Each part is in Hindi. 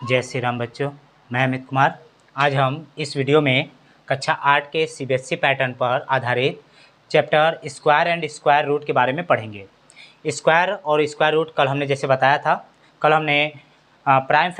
जय श्री राम बच्चों, मैं अमित कुमार। आज हम इस वीडियो में कक्षा 8 के सीबीएसई पैटर्न पर आधारित chapter square and square root के बारे में पढ़ेंगे। स्क्वायर और स्क्वायर रूट कल हमने जैसे बताया था, कल हमने प्राइम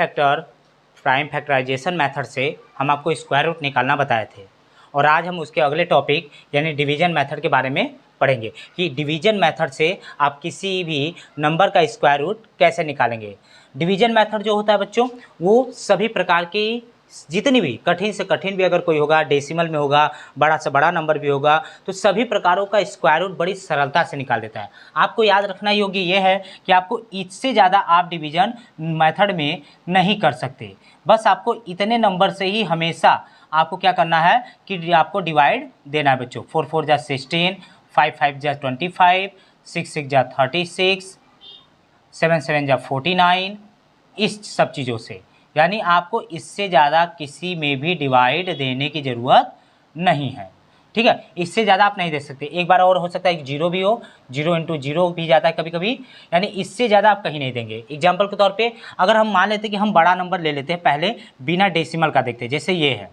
फैक्टराइजेशन मेथड से हम आपको स्क्वायर रूट निकालना बताए थे। और आज हम उसके अगले टॉपिक यानी डिवीजन मेथड के बारे में पढ़ेंगे कि डिवीजन मेथड से आप किसी भी नंबर का स्क्वायर रूट कैसे निकालेंगे। डिवीजन मेथड जो होता है बच्चों, वो सभी प्रकार की जितनी भी कठिन से कठिन भी अगर कोई होगा, डेसिमल में होगा, बड़ा से बड़ा नंबर भी होगा, तो सभी प्रकारों का स्क्वायर रूट बड़ी सरलता से निकाल देता है। आपको याद रखना योग्य ये है कि आपको इससे ज़्यादा आप डिवीजन मेथड में नहीं कर सकते। बस आपको इतने नंबर से ही हमेशा आपको क्या करना है कि आपको डिवाइड देना है बच्चों। 4 4 जा 16, 5 5 जा 25, 6 6 जा 36, 7 7 जा 49, इस सब चीज़ों से। यानी आपको इससे ज़्यादा किसी में भी डिवाइड देने की ज़रूरत नहीं है, ठीक है। इससे ज़्यादा आप नहीं दे सकते। एक बार और हो सकता है जीरो भी हो, 0 × 0 भी जाता है कभी कभी, यानी इससे ज़्यादा आप कहीं नहीं देंगे। एग्जाम्पल के तौर पे अगर हम मान लेते कि हम बड़ा नंबर ले लेते हैं, पहले बिना डेसिमल का देखते हैं। जैसे ये है,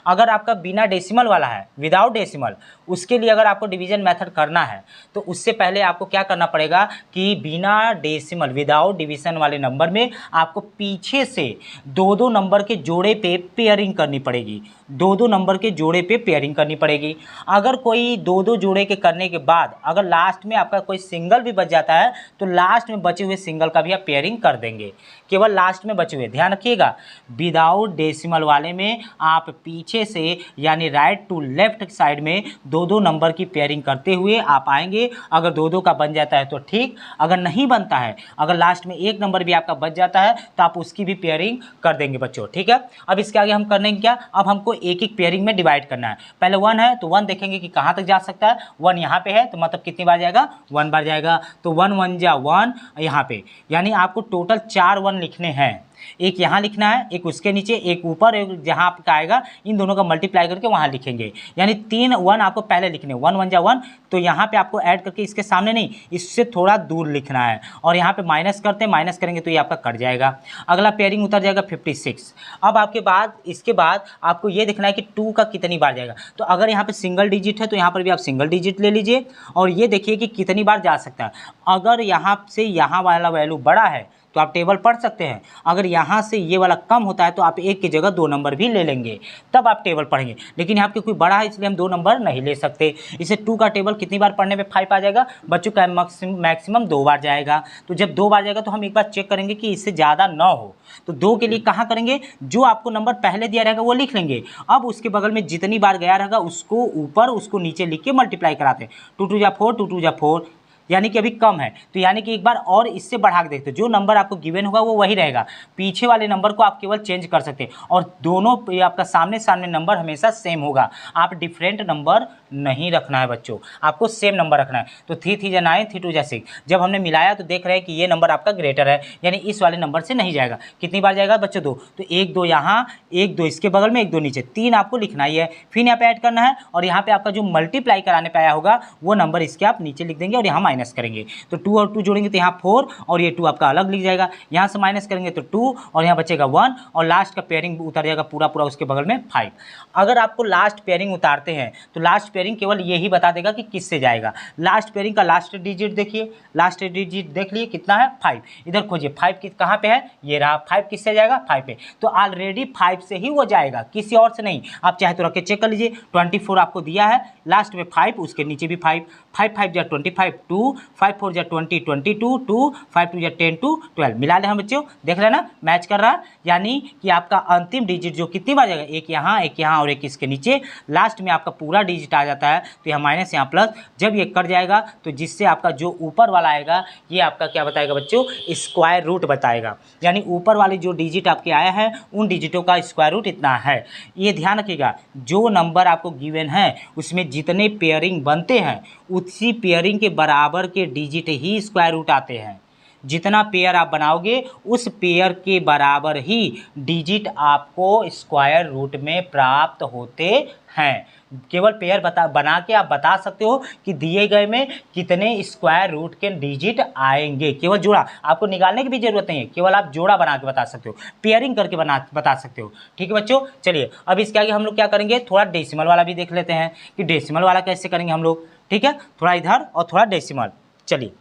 अगर आपका बिना डेसिमल वाला है, विदाउट डेसिमल, उसके लिए अगर आपको डिवीजन मेथड करना है तो उससे पहले आपको क्या करना पड़ेगा कि बिना डेसिमल विदाउट डिवीजन वाले नंबर में आपको पीछे से दो दो नंबर के जोड़े पे पेयरिंग करनी पड़ेगी। दो दो नंबर के जोड़े पे पेयरिंग करनी पड़ेगी। अगर कोई दो दो जोड़े के करने के बाद अगर लास्ट में आपका कोई सिंगल भी बच जाता है तो लास्ट में बचे हुए सिंगल का भी आप पेयरिंग कर देंगे। केवल लास्ट में बचे हुए, ध्यान रखिएगा, विदाउट डेसिमल वाले में आप पीछे से यानी राइट टू लेफ्ट साइड में दो दो नंबर की पेयरिंग करते हुए आप आएंगे। अगर दो दो का बन जाता है तो ठीक, अगर नहीं बनता है, अगर लास्ट में एक नंबर भी आपका बच जाता है तो आप उसकी भी पेयरिंग कर देंगे बच्चों, ठीक है। अब इसके आगे हम करने क्या, अब हमको एक एक पेयरिंग में डिवाइड करना है। पहले 1 है तो 1 देखेंगे कि कहाँ तक जा सकता है। 1 यहाँ पे है तो मतलब कितनी बार जाएगा, 1 बार जाएगा। तो 1 1 जा 1 यहाँ पे, यानी आपको टोटल 4 1 लिखने हैं। एक यहाँ लिखना है, एक उसके नीचे, एक ऊपर, एक जहाँ आपका आएगा, इन दोनों का मल्टीप्लाई करके वहाँ लिखेंगे। यानी 3 1 आपको पहले लिखने, 1 1 जा 1, तो यहाँ पे आपको ऐड करके इसके सामने नहीं, इससे थोड़ा दूर लिखना है। और यहाँ पे माइनस करते हैं, माइनस करेंगे तो ये आपका कट जाएगा। अगला पेयरिंग उतर जाएगा 56। अब आपके बाद इसके बाद आपको ये देखना है कि 2 का कितनी बार जाएगा। तो अगर यहाँ पे सिंगल डिजिट है तो यहाँ पर भी आप सिंगल डिजिट ले लीजिए और ये देखिए कि कितनी बार जा सकता है। अगर यहाँ से यहाँ वाला वैल्यू बड़ा है तो आप टेबल पढ़ सकते हैं। अगर यहाँ से ये वाला कम होता है तो आप एक की जगह 2 नंबर भी ले लेंगे, तब आप टेबल पढ़ेंगे। लेकिन यहाँ पे कोई बड़ा है इसलिए हम 2 नंबर नहीं ले सकते। इसे 2 का टेबल कितनी बार पढ़ने पे 5 आ जाएगा बच्चों का, मैक्सिमम 2 बार जाएगा। तो जब 2 बार जाएगा तो हम एक बार चेक करेंगे कि इससे ज़्यादा ना हो। तो 2 के लिए कहाँ करेंगे, जो आपको नंबर पहले दिया रहेगा वो लिख लेंगे। अब उसके बगल में जितनी बार गया रहेगा उसको ऊपर उसको नीचे लिख के मल्टीप्लाई कराते हैं। 2 2 जा 4, 2 2 जा 4, यानी कि अभी कम है तो यानी कि एक बार और इससे बढ़ा के देखते, जो नंबर आपको गिवन होगा वो वही रहेगा। पीछे वाले नंबर को आप केवल चेंज कर सकते हैं और दोनों आपका सामने सामने नंबर हमेशा सेम होगा। आप डिफरेंट नंबर नहीं रखना है बच्चों, आपको सेम नंबर रखना है। तो 3 3 जा 9, 3 2 जा 6, जब हमने मिलाया तो देख रहे हैं कि ये नंबर आपका ग्रेटर है, यानी इस वाले नंबर से नहीं जाएगा। कितनी बार जाएगा बच्चों, 2, तो 1 2 यहाँ, 1 2 इसके बगल में, 1 2 नीचे, 3 आपको लिखना ही है। फिर यहाँ पे ऐड करना है और यहाँ पे आपका जो मल्टीप्लाई कराने पे आया होगा वो नंबर इसके आप नीचे लिख देंगे और यहाँ माइनस करेंगे। तो 2 और 2 जोड़ेंगे तो यहाँ 4 और ये 2 आपका अलग लिख जाएगा। यहाँ से माइनस करेंगे तो 2 और यहाँ बचेगा 1 और लास्ट का पेयरिंग उतर जाएगा पूरा पूरा उसके बगल में 5। अगर आपको लास्ट पेयरिंग उतारते हैं तो लास्ट पेयरिंग केवल यही बता देगा कि किससे जाएगा। लास्ट पेयरिंग का लास्ट डिजिट देखिए, लास्ट डिजिट देख लिए कितना है, 5। इधर खोजिए 5 कहाँ पे है, ये रहा। 5 किससे जाएगा, 5 पे। तो ऑलरेडी 5 से ही वो जाएगा, किसी और से नहीं। आप चाहे तो रख के चेक कर लीजिए। 24 आपको दिया है, लास्ट में 5, उसके नीचे भी 5, 5 5 जा 25, 2, 5 4 जा 20, 22, 2, 5 2 जा 10 2 12। मिला ले हम बच्चों, देख रहे हैं ना, मैच कर रहा है। यानी कि आपका अंतिम डिजिट जो कितनी बार जाएगा, एक यहाँ और एक इसके नीचे, लास्ट में आपका पूरा डिजिट आ जाता है। तो यहाँ माइनस यहाँ प्लस, जब ये कट जाएगा तो जिससे आपका जो ऊपर वाला आएगा ये आपका क्या बताएगा बच्चों, स्क्वायर रूट बताएगा। यानी ऊपर वाले जो डिजिट आपके आया है उन डिजिटों का स्क्वायर रूट इतना है। ये ध्यान रखिएगा, जो नंबर आपको गिवन है उसमें जितने पेयरिंग बनते हैं उसी पेयरिंग के बराबर के डिजिट ही स्क्वायर रूट आते हैं। जितना पेयर आप बनाओगे उस पेयर के बराबर ही डिजिट आपको स्क्वायर रूट में प्राप्त होते हैं। केवल पेयर बना के आप बता सकते हो कि दिए गए में कितने स्क्वायर रूट के डिजिट आएंगे। केवल जोड़ा, आपको निकालने की भी जरूरत नहीं है, केवल आप जोड़ा बना के बता सकते हो, पेयरिंग करके बता सकते हो। ठीक है बच्चों, चलिए अब इसके आगे हम लोग क्या करेंगे, थोड़ा डेसिमल वाला भी देख लेते हैं कि डेसिमल वाला कैसे करेंगे हम लोग। ठीक है, थोड़ा इधर और थोड़ा डेसिमल। चलिए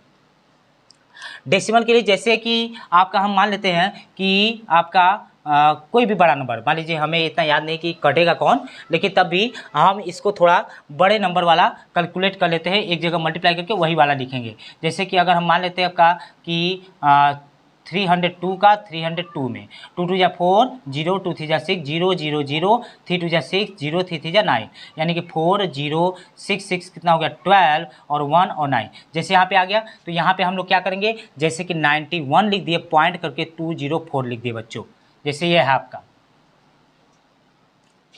डेसिमल के लिए जैसे कि आपका हम मान लेते हैं कि आपका कोई भी बड़ा नंबर, मान लीजिए हमें इतना याद नहीं कि कटेगा कौन, लेकिन तब भी हम इसको थोड़ा बड़े नंबर वाला कैलकुलेट कर लेते हैं, एक जगह मल्टीप्लाई करके वही वाला लिखेंगे। जैसे कि अगर हम मान लेते हैं आपका कि 302 का 302 में 2 2 जा 4, 0 2 3 जा 6, 0 0 0, 3 2 जा 6, 0 3 3 जा 9, यानी कि 4 0 6 6 कितना हो गया 12 और 1 और 9। जैसे यहाँ पे आ गया तो यहाँ पे हम लोग क्या करेंगे, जैसे कि 91 लिख दिए, पॉइंट करके 204 लिख दिए बच्चों, जैसे ये है आपका।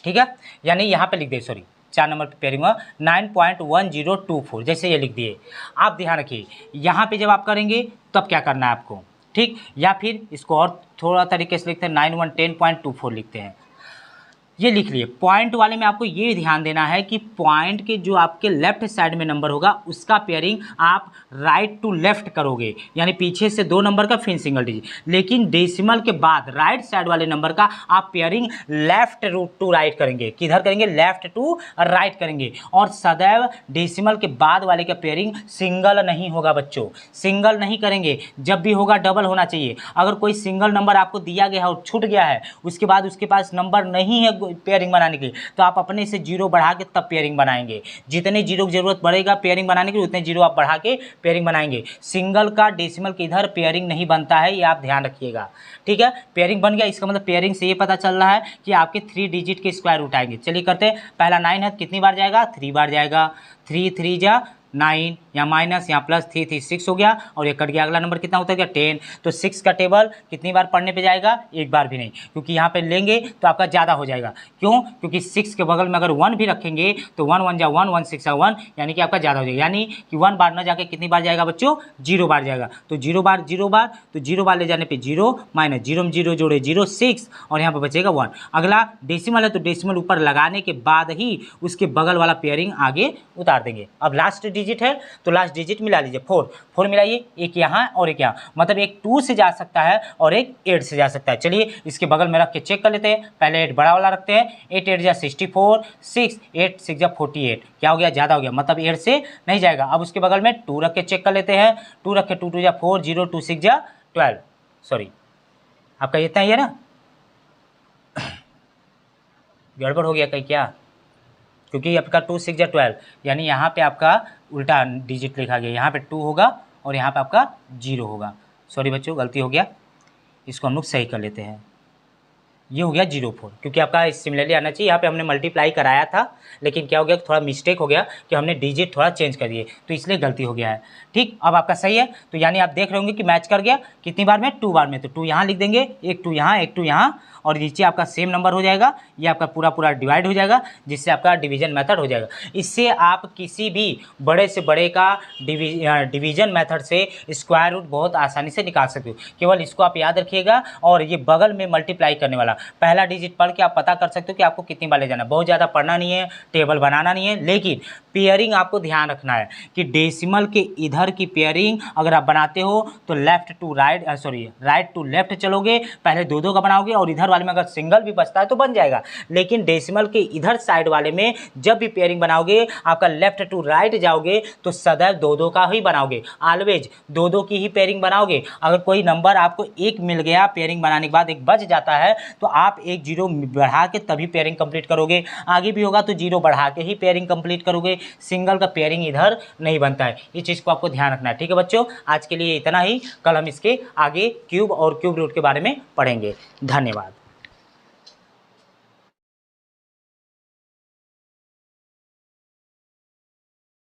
ठीक है, यानी यहाँ पे लिख दिए, सॉरी 4 नंबर पे पेयरिंग हुआ 9.1024, जैसे ये लिख दिए। आप ध्यान रखिए यहाँ पे जब आप करेंगे तब क्या करना है आपको, ठीक, या फिर इसको और थोड़ा तरीके से लिखते हैं 9110.24 लिखते हैं, ये लिख लिए। पॉइंट वाले में आपको ये ध्यान देना है कि पॉइंट के जो आपके लेफ्ट साइड में नंबर होगा उसका पेयरिंग आप राइट टू लेफ्ट करोगे, यानी पीछे से 2 नंबर का फिर सिंगल डिजिट। लेकिन डेसिमल के बाद राइट साइड वाले नंबर का आप पेयरिंग लेफ्ट टू राइट करेंगे। किधर करेंगे, लेफ्ट टू राइट करेंगे। और सदैव डेसिमल के बाद वाले का पेयरिंग सिंगल नहीं होगा बच्चों, सिंगल नहीं करेंगे, जब भी होगा डबल होना चाहिए। अगर कोई सिंगल नंबर आपको दिया गया है और छूट गया है, उसके बाद उसके पास नंबर नहीं है पेयरिंग बनाने के लिए, तो आप अपने से जीरो बढ़ा के तब पेयरिंग बनाएंगे। जितने जीरो की जरूरत पड़ेगा पेयरिंग बनाने के लिए उतने जीरो आप बढ़ा के पेयरिंग बनाएंगे। सिंगल का डेसिमल के इधर पेयरिंग नहीं बनता है, ये आप ध्यान रखिएगा। ठीक है, पेयरिंग बन गया, इसका मतलब पेयरिंग से ये पता चल रहा है कि आपके 3 डिजिट के स्क्वायर रूट आएंगे। चलिए करते हैं, पहला 9 है, कितनी बार जाएगा, 3 बार जाएगा, 3 3 जा 9, यहाँ माइनस यहाँ प्लस 3 3 6 हो गया, और ये कट गया। अगला नंबर कितना होता है, 10। तो 6 का टेबल कितनी बार पढ़ने पे जाएगा, एक बार भी नहीं, क्योंकि यहाँ पे लेंगे तो आपका ज़्यादा हो जाएगा। क्यों, क्योंकि 6 के बगल में अगर 1 भी रखेंगे तो 1 1 जा 1, 1 6 1, यानी कि आपका ज़्यादा हो जाएगा। यानी कि 1 बार न जाके कितनी बार जाएगा बच्चों, 0 बार जाएगा। तो 0 बार 0 बार, तो 0 बार ले जाने पर 0 माइनस 0 में 0 जोड़े 0 6, और यहाँ पर बचेगा 1। अगला डेसिमल है तो डेसिमल ऊपर लगाने के बाद ही उसके बगल वाला पेयरिंग आगे उतार देंगे। अब लास्ट डिजिट है तो लास्ट डिजिट मिला लीजिए, 4 मिलाइए, एक यहाँ और एक यहाँ, मतलब एक 2 से जा सकता है और एक 8 से जा सकता है। चलिए इसके बगल में रख के चेक कर लेते हैं। पहले 8 बड़ा वाला रखते हैं, 8 8 जा 64, 6 8 6 जा 48, क्या हो गया, ज़्यादा हो गया, मतलब 8 से नहीं जाएगा। अब उसके बगल में 2 रख के चेक कर लेते हैं, 2 रख के 2 2 जा 4, 0 2 6 जा 12, सॉरी आपका इतना ही है ना, गड़बड़ हो गया कहीं क्या, क्योंकि आपका 2 6 जा 12, यानी यहाँ पे आपका उल्टा डिजिट लिखा गया, यहाँ पे 2 होगा और यहाँ पे आपका 0 होगा। सॉरी बच्चों, गलती हो गया, इसको हम लोग सही कर लेते हैं। ये हो गया 04, क्योंकि आपका सिमिलरली आना चाहिए। यहाँ पे हमने मल्टीप्लाई कराया था, लेकिन क्या हो गया, थोड़ा मिस्टेक हो गया कि हमने डिजिट थोड़ा चेंज कर दिए, तो इसलिए गलती हो गया है। ठीक, अब आपका सही है, तो यानी आप देख रहे होंगे कि मैच कर गया। कितनी बार में, 2 बार में, तो 2 यहाँ लिख देंगे, एक 2 यहाँ, एक 2 यहाँ, और नीचे आपका सेम नंबर हो जाएगा। ये आपका पूरा डिवाइड हो जाएगा, जिससे आपका डिवीजन मेथड हो जाएगा। इससे आप किसी भी बड़े से बड़े का डिवीजन मेथड से स्क्वायर रूट बहुत आसानी से निकाल सकते हो। केवल इसको आप याद रखिएगा, और ये बगल में मल्टीप्लाई करने वाला पहला डिजिट पढ़ के आप पता कर सकते हो कि आपको कितनी बार ले जाना है। बहुत ज़्यादा पढ़ना नहीं है, टेबल बनाना नहीं है, लेकिन पेयरिंग आपको ध्यान रखना है कि डेसिमल के इधर की पेयरिंग अगर आप बनाते हो तो left to right, right to left चलोगे, पहले 2 2 का बनाओगे, और इधर वाले में अगर सिंगल भी बचता है तो बन जाएगा। लेकिन डेसिमल के इधर साइड वाले में जब भी पेयरिंग बनाओगे, आपका लेफ्ट टू राइट जाओगे तो सदैव 2 2 का ही बनाओगे, ऑलवेज 2 2 की ही पेयरिंग बनाओगे। अगर कोई नंबर आपको एक मिल गया, पेयरिंग बनाने के बाद एक बच जाता है, तो आप एक 0 बढ़ा के तभी पेयरिंग कंप्लीट करोगे। आगे भी होगा तो 0 बढ़ा के ही पेयरिंग कंप्लीट करोगे, सिंगल का पेयरिंग इधर नहीं बनता है। इस चीज़ को आपको ध्यान रखना है। ठीक है बच्चों, आज के लिए इतना ही, कल हम इसके आगे क्यूब और क्यूब रूट के बारे में पढ़ेंगे। धन्यवाद।